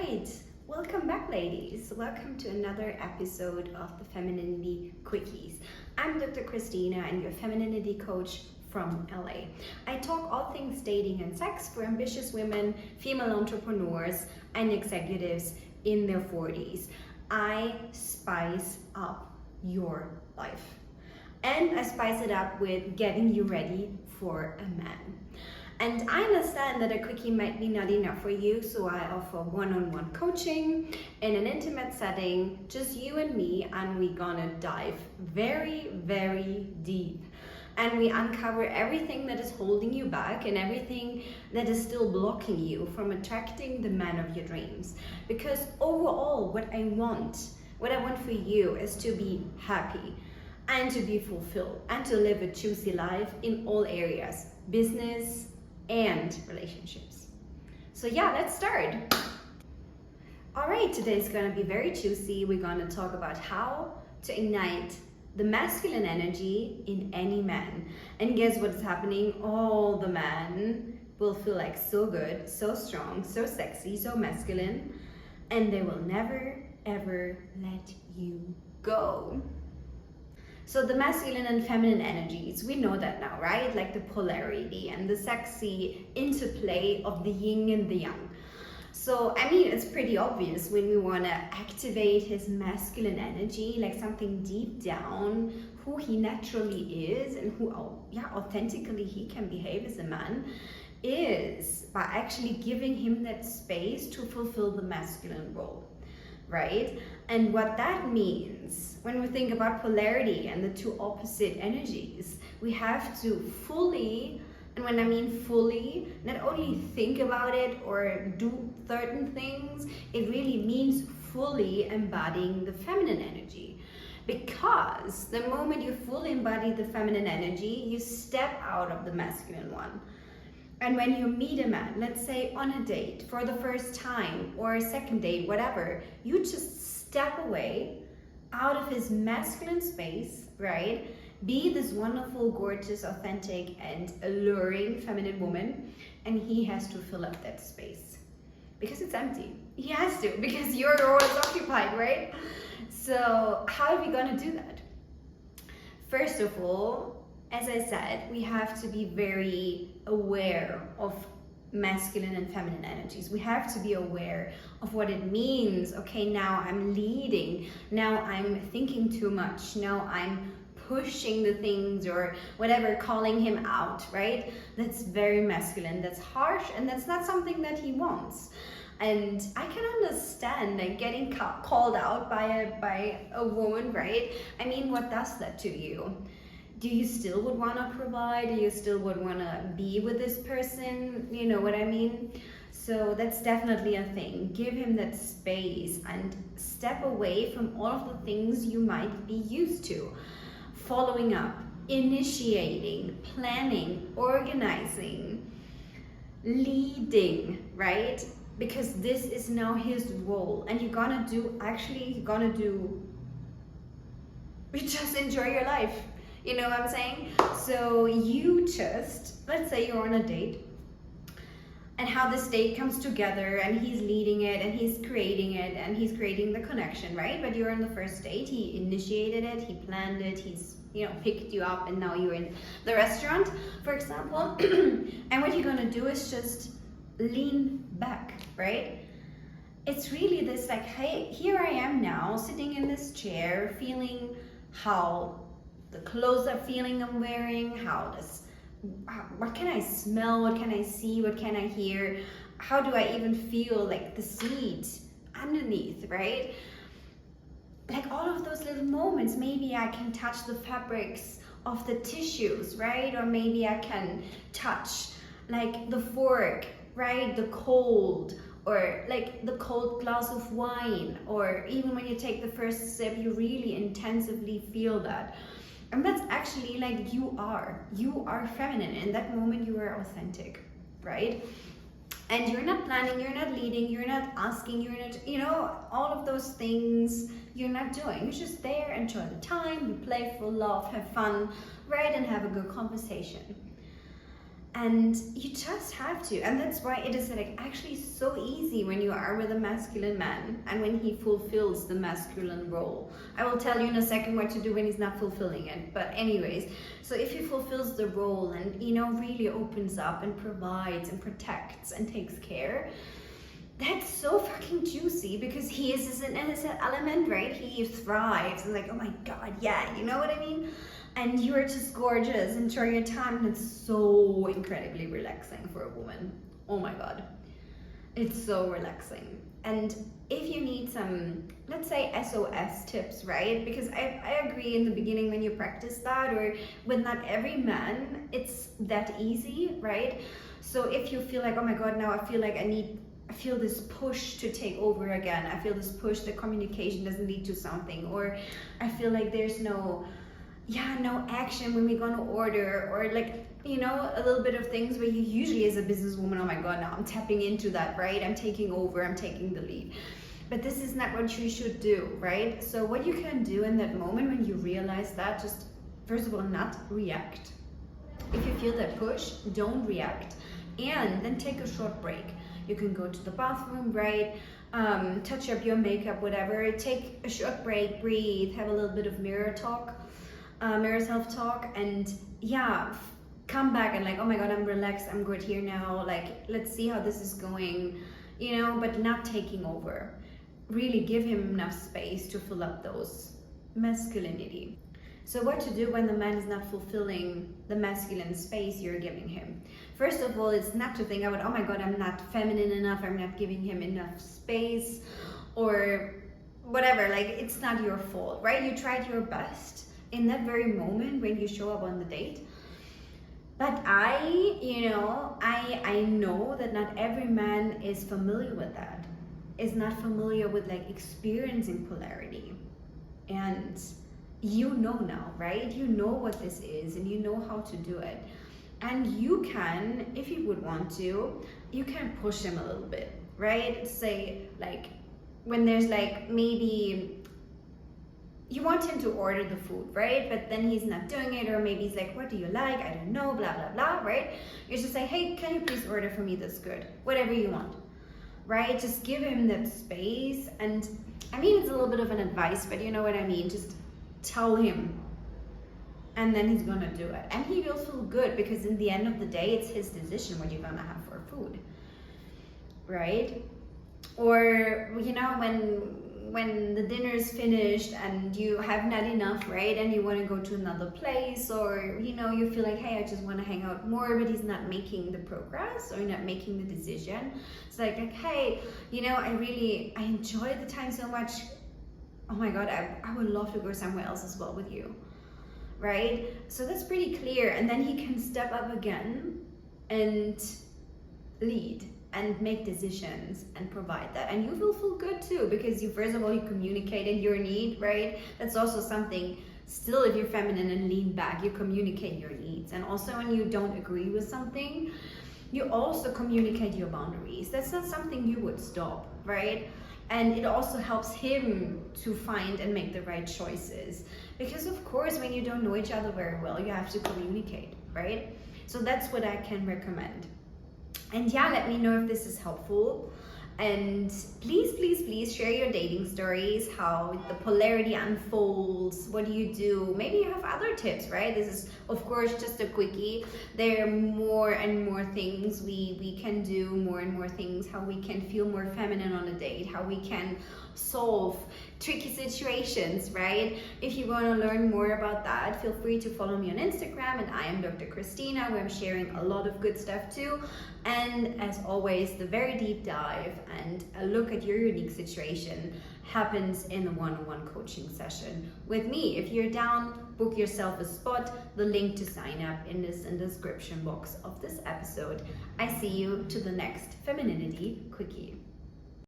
right, welcome back, ladies. Welcome to another episode of the Femininity Quickies. I'm Dr. Christina and your femininity coach from LA. I talk all things dating and sex for ambitious women, female entrepreneurs, and executives in their 40s. I spice up your life. And I spice it up with getting you ready for a man. And I understand that a quickie might be not enough for you, so I offer one-on-one coaching in an intimate setting, just you and me, and we're gonna dive very, very deep. And we uncover everything that is holding you back and everything that is still blocking you from attracting the man of your dreams. Because overall, what I want for you is to be happy and to be fulfilled and to live a juicy life in all areas, business and relationships. So yeah, let's start. All right, today's gonna be very juicy. We're gonna talk about how to ignite the masculine energy in any man. And guess what's happening? All the men will feel like so good, so strong, so sexy, so masculine, and they will never, ever let you go. So the masculine and feminine energies, we know that now, right? Like the polarity and the sexy interplay of the yin and the yang. So, I mean, it's pretty obvious when we want to activate his masculine energy, like something deep down, who he naturally is and who, authentically he can behave as a man, is by actually giving him that space to fulfill the masculine role. Right? And what that means when we think about polarity and the two opposite energies, we have to fully, and when I mean fully, not only think about it or do certain things, it really means fully embodying the feminine energy. Because the moment you fully embody the feminine energy, you step out of the masculine one. And when you meet a man, let's say on a date for the first time or a second date, whatever, you just step away out of his masculine space, right? Be this wonderful, gorgeous, authentic, and alluring feminine woman, and he has to fill up that space because it's empty. He has to, because your role is occupied, right? So how are we gonna do that? First of all, as I said, we have to be very aware of masculine and feminine energies. We have to be aware of what it means. Okay, now I'm leading. Now I'm thinking too much. Now I'm pushing the things or whatever, calling him out, right? That's very masculine. That's harsh, and that's not something that he wants. And I can understand like getting called out by a woman, right? I mean, what does that to you? Do you still would want to provide? Do you still would want to be with this person? You know what I mean? So that's definitely a thing. Give him that space and step away from all of the things you might be used to. Following up, initiating, planning, organizing, leading, right? Because this is now his role, and you just enjoy your life. You know what I'm saying? So you just, let's say you're on a date, and how this date comes together, and he's leading it, and he's creating it, and he's creating the connection, right? But you're on the first date, he initiated it, he planned it, he's, picked you up, and now you're in the restaurant, for example. And what you're gonna do is just lean back, right? It's really this like, hey, here I am now, sitting in this chair, feeling how the clothes are feeling I'm wearing, what can I smell, what can I see, what can I hear, how do I even feel like the seat underneath, right? Like all of those little moments, maybe I can touch the fabrics of the tissues, right? Or maybe I can touch like the fork, right? The cold, or like the cold glass of wine, or even when you take the first sip, you really intensively feel that. And that's actually like you are feminine. In that moment, you are authentic, right? And you're not planning, you're not leading, you're not asking, you're not, all of those things you're not doing. You're just there, enjoy the time, be playful, laugh, have fun, right? And have a good conversation. And you just have to, and that's why it is like actually so easy when you are with a masculine man and when he fulfills the masculine role. I will tell you in a second what to do when he's not fulfilling it, but anyways, so if he fulfills the role and really opens up and provides and protects and takes care, that's so fucking juicy, because he is an innocent element, right? He thrives and like, oh my god, yeah, you know what I mean? And you are just gorgeous, enjoy your time, and it's so incredibly relaxing for a woman. Oh my god, it's so relaxing. And if you need some, let's say, SOS tips, right? Because I agree in the beginning when you practice that, or with not every man it's that easy, right? So if you feel like, oh my god, now I feel like I feel this push to take over again, I feel this push that communication doesn't lead to something, or I feel like there's no action when we're gonna order, or like a little bit of things where you usually as a businesswoman, oh my god, now I'm tapping into that, right? I'm taking over, I'm taking the lead. But this is not what you should do, right? So what you can do in that moment when you realize that, just first of all, not react. If you feel that push, don't react, and then take a short break. You can go to the bathroom, right? Touch up your makeup, whatever. Take a short break, breathe, have a little bit of mirror self-talk, and come back and like, oh my god, I'm relaxed, I'm good here now, like let's see how this is going, but not taking over. Really give him enough space to fill up those masculinity. So what to do when the man is not fulfilling the masculine space you're giving him? First of all, it's not to think about, oh my god, I'm not feminine enough, I'm not giving him enough space, or whatever. Like, it's not your fault, right? You tried your best in that very moment when you show up on the date. But I know that not every man is familiar with that, is not familiar with like experiencing polarity. And now, right? You know what this is, and you know how to do it. And you can, if you would want to, you can push him a little bit, right? Say like, when there's like, maybe you want him to order the food, right? But then he's not doing it, or maybe he's like, what do you like? I don't know, blah, blah, blah, right? You just say, hey, can you please order for me this good? Whatever you want, right? Just give him that space. And I mean, it's a little bit of an advice, but you know what I mean? Just tell him, and then he's gonna do it. And he will feel good, because in the end of the day, it's his decision what you're gonna have for food, right? Or, when the dinner is finished and you have not enough, right? And you want to go to another place, or, you feel like, hey, I just want to hang out more, but he's not making the progress or not making the decision. It's like, hey, I enjoy the time so much. Oh my God, I would love to go somewhere else as well with you, right? So that's pretty clear. And then he can step up again and lead and make decisions and provide that, and you will feel good too, because you communicated your need, right? That's also something. Still, if you're feminine and lean back, you communicate your needs. And also, when you don't agree with something, you also communicate your boundaries. That's not something you would stop, right? And it also helps him to find and make the right choices, because of course, when you don't know each other very well, you have to communicate, right? So that's what I can recommend. And let me know if this is helpful. And please, please, please share your dating stories, how the polarity unfolds. What do you do? Maybe you have other tips, right? This is, of course, just a quickie. There are more and more things we can do, more and more things, how we can feel more feminine on a date, how we can solve tricky situations, right? If you want to learn more about that, feel free to follow me on Instagram, and I am Dr. Christina, where I'm sharing a lot of good stuff too. And as always, the very deep dive and a look at your unique situation happens in a one-on-one coaching session with me. If you're down, book yourself a spot. The link to sign up is in the description box of this episode. I see you to the next Femininity Quickie.